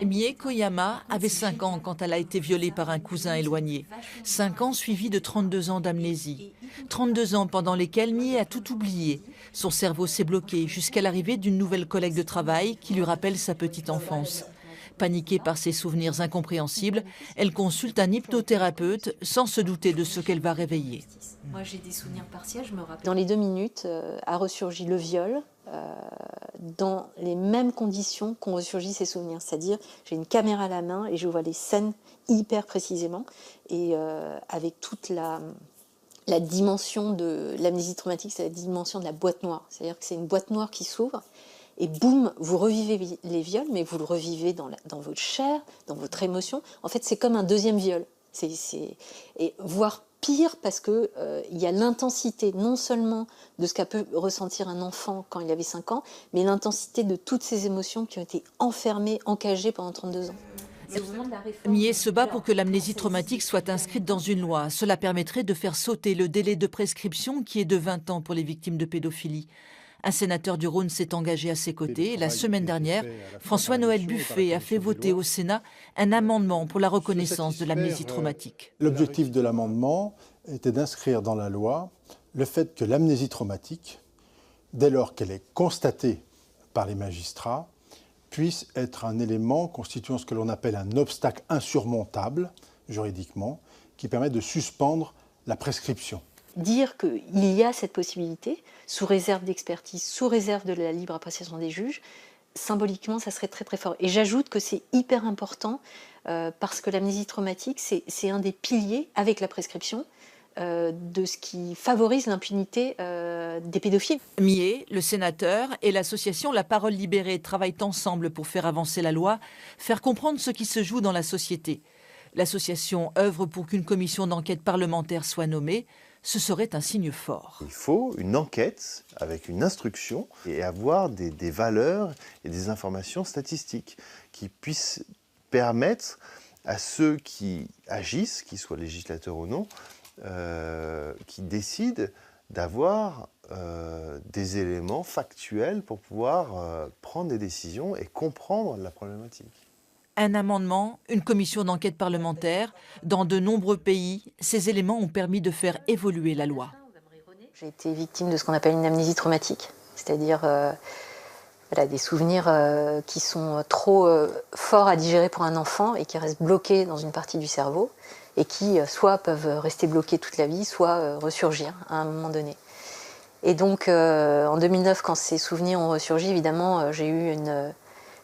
Mie Koyama avait 5 ans quand elle a été violée par un cousin éloigné. 5 ans suivis de 32 ans d'amnésie. 32 ans pendant lesquels Mie a tout oublié. Son cerveau s'est bloqué jusqu'à l'arrivée d'une nouvelle collègue de travail qui lui rappelle sa petite enfance. Paniquée par ses souvenirs incompréhensibles, elle consulte un hypnothérapeute sans se douter de ce qu'elle va réveiller. Moi, j'ai des souvenirs partiels, je me rappelle. Dans les 2 minutes, a ressurgi le viol dans les mêmes conditions qu'ont ressurgi ses souvenirs. C'est-à-dire, j'ai une caméra à la main et je vois les scènes hyper précisément. Et avec toute la dimension de l'amnésie traumatique, c'est la dimension de la boîte noire. C'est-à-dire que c'est une boîte noire qui s'ouvre et boum, vous revivez les viols, mais vous le revivez dans votre chair, dans votre émotion. En fait, c'est comme un deuxième viol. Et voire pire parce que il y a l'intensité non seulement de ce qu'a pu ressentir un enfant quand il avait 5 ans, mais l'intensité de toutes ces émotions qui ont été enfermées, encagées pendant 32 ans. Mie se bat pour que l'amnésie traumatique soit inscrite dans une loi. Cela permettrait de faire sauter le délai de prescription qui est de 20 ans pour les victimes de pédophilie. Un sénateur du Rhône s'est engagé à ses côtés. Et la semaine dernière, François-Noël Buffet a fait voter au Sénat un amendement pour la reconnaissance de l'amnésie traumatique. L'objectif de l'amendement était d'inscrire dans la loi le fait que l'amnésie traumatique, dès lors qu'elle est constatée par les magistrats, puisse être un élément constituant ce que l'on appelle un obstacle insurmontable, juridiquement, qui permet de suspendre la prescription. Dire qu'il y a cette possibilité, sous réserve d'expertise, sous réserve de la libre appréciation des juges, symboliquement, ça serait très très fort. Et j'ajoute que c'est hyper important parce que l'amnésie traumatique, c'est un des piliers, avec la prescription, de ce qui favorise l'impunité des pédophiles. Mie, le sénateur et l'association La Parole Libérée travaillent ensemble pour faire avancer la loi, faire comprendre ce qui se joue dans la société. L'association œuvre pour qu'une commission d'enquête parlementaire soit nommée. Ce serait un signe fort. Il faut une enquête avec une instruction et avoir des valeurs et des informations statistiques qui puissent permettre à ceux qui agissent, qu'ils soient législateurs ou non, qui décident d'avoir des éléments factuels pour pouvoir prendre des décisions et comprendre la problématique. Un amendement, une commission d'enquête parlementaire. Dans de nombreux pays, ces éléments ont permis de faire évoluer la loi. J'ai été victime de ce qu'on appelle une amnésie traumatique, c'est-à-dire des souvenirs qui sont trop forts à digérer pour un enfant et qui restent bloqués dans une partie du cerveau et qui soit peuvent rester bloqués toute la vie, soit ressurgir à un moment donné. Et donc en 2009, quand ces souvenirs ont ressurgi, évidemment, j'ai eu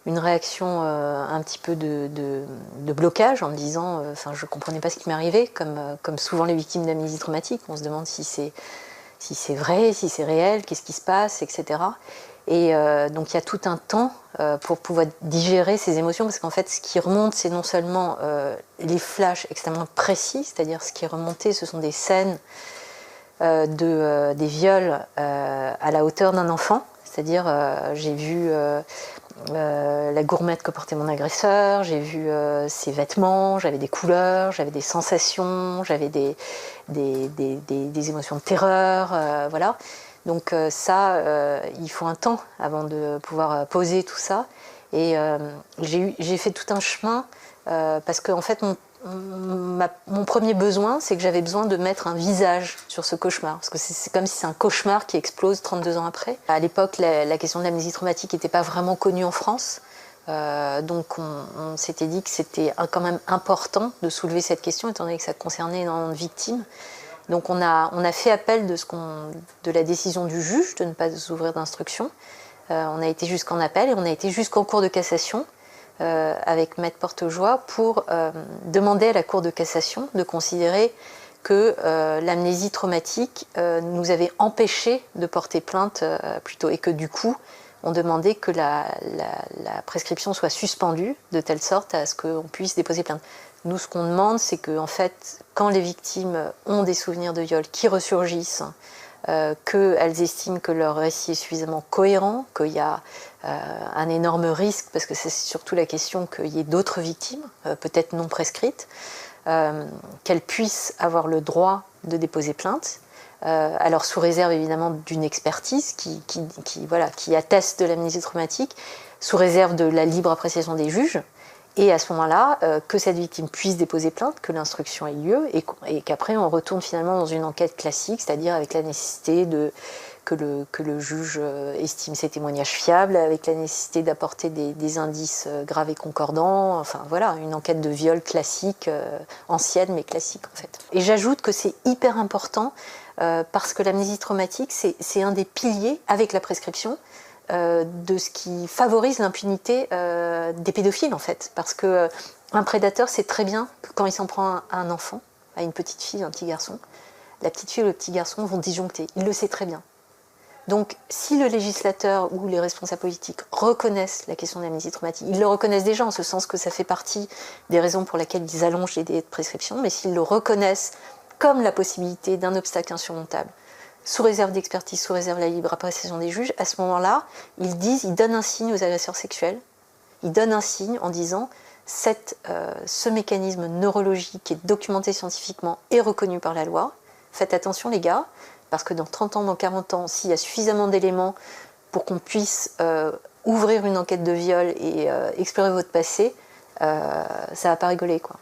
une réaction un petit peu de blocage en me disant, je ne comprenais pas ce qui m'arrivait, comme souvent les victimes d'amnésie traumatique. On se demande si c'est vrai, si c'est réel, qu'est-ce qui se passe, etc. Et donc il y a tout un temps pour pouvoir digérer ces émotions, parce qu'en fait ce qui remonte, c'est non seulement les flashs extrêmement précis, c'est-à-dire ce qui est remonté, ce sont des scènes des viols à la hauteur d'un enfant, c'est-à-dire j'ai vu la gourmette que portait mon agresseur, j'ai vu ses vêtements, j'avais des couleurs, j'avais des sensations, j'avais des émotions de terreur, voilà. Donc il faut un temps avant de pouvoir poser tout ça. Et j'ai fait tout un chemin parce que en fait mon premier besoin, c'est que j'avais besoin de mettre un visage sur ce cauchemar. Parce que c'est comme si c'est un cauchemar qui explose 32 ans après. À l'époque, la question de l'amnésie traumatique n'était pas vraiment connue en France. Donc on s'était dit que c'était quand même important de soulever cette question, étant donné que ça concernait énormément de victimes. Donc on a fait appel de la décision du juge de ne pas ouvrir d'instruction. On a été jusqu'en appel et on a été jusqu'en cour de cassation avec Maître Portejoie pour demander à la Cour de cassation de considérer que l'amnésie traumatique nous avait empêché de porter plainte plutôt, et que du coup on demandait que la prescription soit suspendue de telle sorte à ce qu'on puisse déposer plainte. Nous, ce qu'on demande, c'est que en fait, quand les victimes ont des souvenirs de viol qui ressurgissent, qu'elles estiment que leur récit est suffisamment cohérent, qu'il y a un énorme risque, parce que c'est surtout la question qu'il y ait d'autres victimes, peut-être non prescrites, qu'elles puissent avoir le droit de déposer plainte, alors sous réserve évidemment d'une expertise qui atteste de l'amnésie traumatique, sous réserve de la libre appréciation des juges. Et à ce moment-là, que cette victime puisse déposer plainte, que l'instruction ait lieu, et qu'après on retourne finalement dans une enquête classique, c'est-à-dire avec la nécessité que le juge estime ses témoignages fiables, avec la nécessité d'apporter des indices graves et concordants, enfin voilà, une enquête de viol classique, ancienne mais classique en fait. Et j'ajoute que c'est hyper important parce que l'amnésie traumatique, c'est un des piliers, avec la prescription, de ce qui favorise l'impunité des pédophiles en fait. Parce que un prédateur sait très bien que quand il s'en prend à un enfant, à une petite fille, un petit garçon, la petite fille ou le petit garçon vont disjoncter. Il le sait très bien. Donc si le législateur ou les responsables politiques reconnaissent la question de l'amnésie traumatique, ils le reconnaissent déjà en ce sens que ça fait partie des raisons pour lesquelles ils allongent les délais de prescription, mais s'ils le reconnaissent comme la possibilité d'un obstacle insurmontable, sous réserve d'expertise, sous réserve de la libre appréciation des juges, à ce moment-là, ils donnent un signe aux agresseurs sexuels, ils donnent un signe en disant ce mécanisme neurologique qui est documenté scientifiquement et reconnu par la loi, faites attention les gars, parce que dans 30 ans, dans 40 ans, s'il y a suffisamment d'éléments pour qu'on puisse ouvrir une enquête de viol et explorer votre passé, ça va pas rigoler quoi.